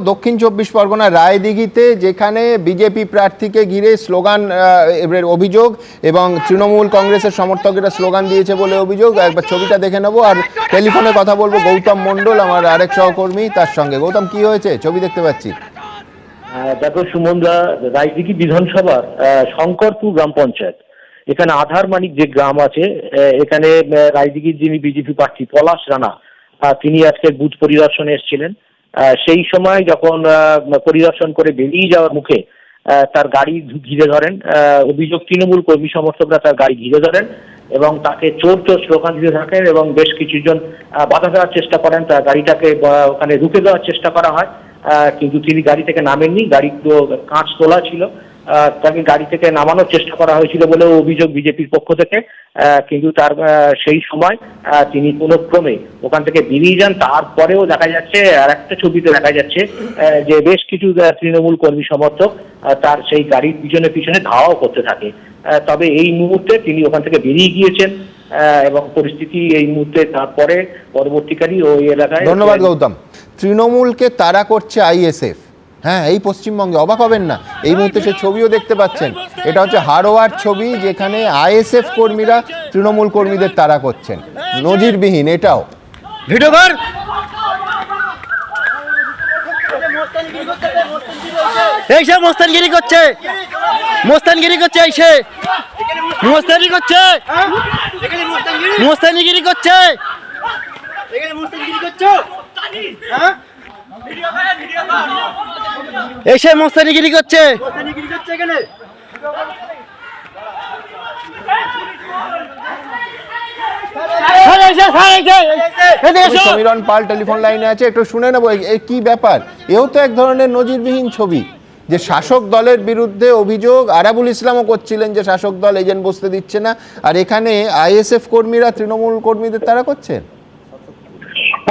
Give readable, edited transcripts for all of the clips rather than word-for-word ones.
দক্ষিণ চব্বিশ পরগনা রায়দিঘিতে, যেখানে বিজেপি প্রার্থীকে ঘিরে স্লোগান অভিযোগ এবং তৃণমূল কংগ্রেসের সমর্থকেরা স্লোগান দিয়েছে বলে অভিযোগ। একবার ছবিটা দেখে নেবো, আর টেলিফোনে কথা বলবো গৌতম মণ্ডল, আমার আরেক সহকর্মী, তার সঙ্গে। গৌতম, কি হয়েছে? ছবি দেখতে পাচ্ছি। দেখো সুমনদা, রায়দিঘি বিধানসভার শঙ্করপুর গ্রাম পঞ্চায়েত, এখানে আধার মানিক যে গ্রাম আছে, এখানে রায়দিঘির যিনি বিজেপি প্রার্থী পলাশ রানা, তিনি আজকে বুথ পরিদর্শনে এসেছিলেন। সেই সময় যখন পরিদর্শন করে বেরিয়ে যাওয়ার মুখে তার গাড়ি ঘিরে ধরেন, অভিযোগ তৃণমূল কর্মী সমর্থকরা তার গাড়ি ঘিরে ধরেন এবং তাকে চোর চোর স্লোগান দিতে থাকেন এবং বেশ কিছুজন বাধা দেওয়ার চেষ্টা করেন। তার গাড়িটাকে ওখানে রুখে দেওয়ার চেষ্টা করা হয়, কিন্তু তিনি গাড়ি থেকে নামেননি। গাড়ি কাঁচ তোলা ছিল, তাকে গাড়ি থেকে নামানোর চেষ্টা করা হয়েছিল বলেও অভিযোগ বিজেপির পক্ষ থেকে। কিন্তু তার সেই সময় তিনি কোনো ক্রমে ওখান থেকে বেরিয়ে যান। তারপরেও দেখা যাচ্ছে, আর একটা ছবিতে দেখা যাচ্ছে যে বেশ কিছু তৃণমূল কর্মী সমর্থক তার সেই গাড়ির পিছনে পিছনে ধাওয়াও করতে থাকে। তবে এই মুহূর্তে তিনি ওখান থেকে বেরিয়ে গিয়েছেন এবং পরিস্থিতি এই মুহূর্তে তারপরে পরবর্তীকালে ওই এলাকায়। ধন্যবাদ গৌতম। তৃণমূলকে তাড়া করছে আইএসএফ। হ্যাঁ, এই পশ্চিমবঙ্গে, অবাক হবেন না, এই মুহূর্তে সে ছবিও দেখতে পাচ্ছেন। এটা হচ্ছে হাড়োয়ার ছবি, যেখানে আইএসএফ কর্মীরা তৃণমূল কর্মীদের তাড়া করছেন। নজিরবিহীন এটাও। ভিডিও কর। এই সে মোস্তানগিরি করছে, মোস্তানগিরি করছে, এই সে মোস্তানি করছে, মোস্তানিগিরি করছে, এই সে মোস্তানিগিরি করছে। সমীরণ পাল টেলিফোন লাইনে আছে, একটু শুনে নেবো কি ব্যাপার। এও তো এক ধরনের নজিরবিহীন ছবি, যে শাসক দলের বিরুদ্ধে অভিযোগ আরাবুল ইসলামও করছিলেন যে শাসক দল এজেন্ট বসতে দিচ্ছে না, আর এখানে আইএসএফ কর্মীরা তৃণমূল কর্মীদের তারা করছেন।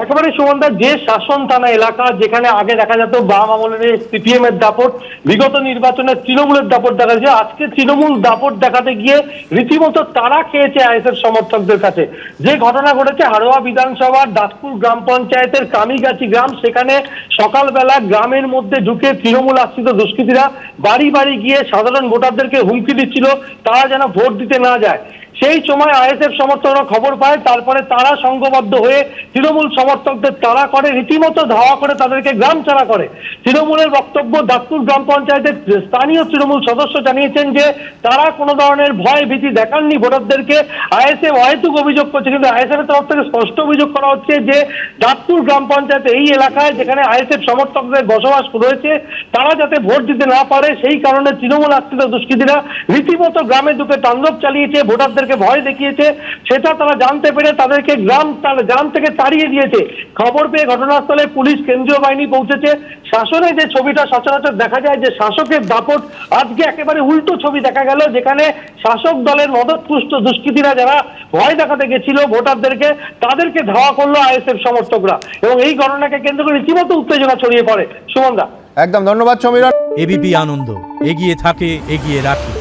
একেবারে সুমনদা, যে শাসন থানা এলাকা, যেখানে আগে দেখা যেত বাম আমলের সিপিএম এর দাপট, বিগত নির্বাচনে তৃণমূলের দাপট দেখা যাচ্ছে, আজকে তৃণমূল দাপট দেখাতে গিয়ে রীতিমতো তারা খেয়েছে আইএসএফ সমর্থকদের কাছে। যে ঘটনা ঘটেছে হাড়োয়া বিধানসভার দাসপুর গ্রাম পঞ্চায়েতের কামিগাছি গ্রাম, সেখানে সকালবেলা গ্রামের মধ্যে ঢুকে তৃণমূল আশ্রিত দুষ্কৃতীরা বাড়ি বাড়ি গিয়ে সাধারণ ভোটারদেরকে হুমকি দিচ্ছিল তারা যেন ভোট দিতে না যায়। সেই সময় আইএসএফ সমর্থকরা খবর পায়, তারপরে তারা সংঘবদ্ধ হয়ে তৃণমূল সমর্থকদের তাড়া করে, রীতিমতো ধাওয়া করে তাদেরকে গ্রাম ছাড়া করে। তৃণমূলের বক্তব্য, দাসপুর গ্রাম পঞ্চায়েতের স্থানীয় তৃণমূল সদস্য জানিয়েছেন যে তারা কোনো ধরনের ভয় ভীতি দেখাননি ভোটারদেরকে। আইএসএফ অহেতুক অভিযোগ করছে, কিন্তু আইএসএফ এর তরফ থেকে স্পষ্ট অভিযোগ করা হচ্ছে যে দাসপুর গ্রাম পঞ্চায়েত এই এলাকায় যেখানে আইএসএফ সমর্থকদের বসবাস রয়েছে, তারা যাতে ভোট দিতে না পারে সেই কারণে তৃণমূল আশ্রিত দুষ্কৃতীরা রীতিমতো গ্রামে ঢুকে তাণ্ডব চালিয়েছে, ভোটারদের ভয় দেখিয়েছে। সেটা তারা জানতে পেরে তাদেরকে গ্রাম থেকে তাড়িয়ে দিয়েছে। খবর পেয়ে ঘটনাস্থলে পুলিশ, কেন্দ্রীয় বাহিনী পৌঁছেছে। শাসনে যে ছবিটা সচরাচর দেখা যায়, যে শাসকের দাপট, আজকে একেবারে উল্টো ছবি দেখা গেল, যেখানে শাসক দলের মদতপুষ্ট দুষ্কৃতীরা যারা ভয় দেখাতে গেছিল ভোটারদেরকে, তাদেরকে ধাওয়া করলো আইএসএফ সমর্থকরা, এবং এই ঘটনাকে কেন্দ্র করে রীতিমতো উত্তেজনা ছড়িয়ে পড়ে। সুমনদা, একদম ধন্যবাদ সমীরণ। এবিপি আনন্দ, এগিয়ে থাকে, এগিয়ে রাখে।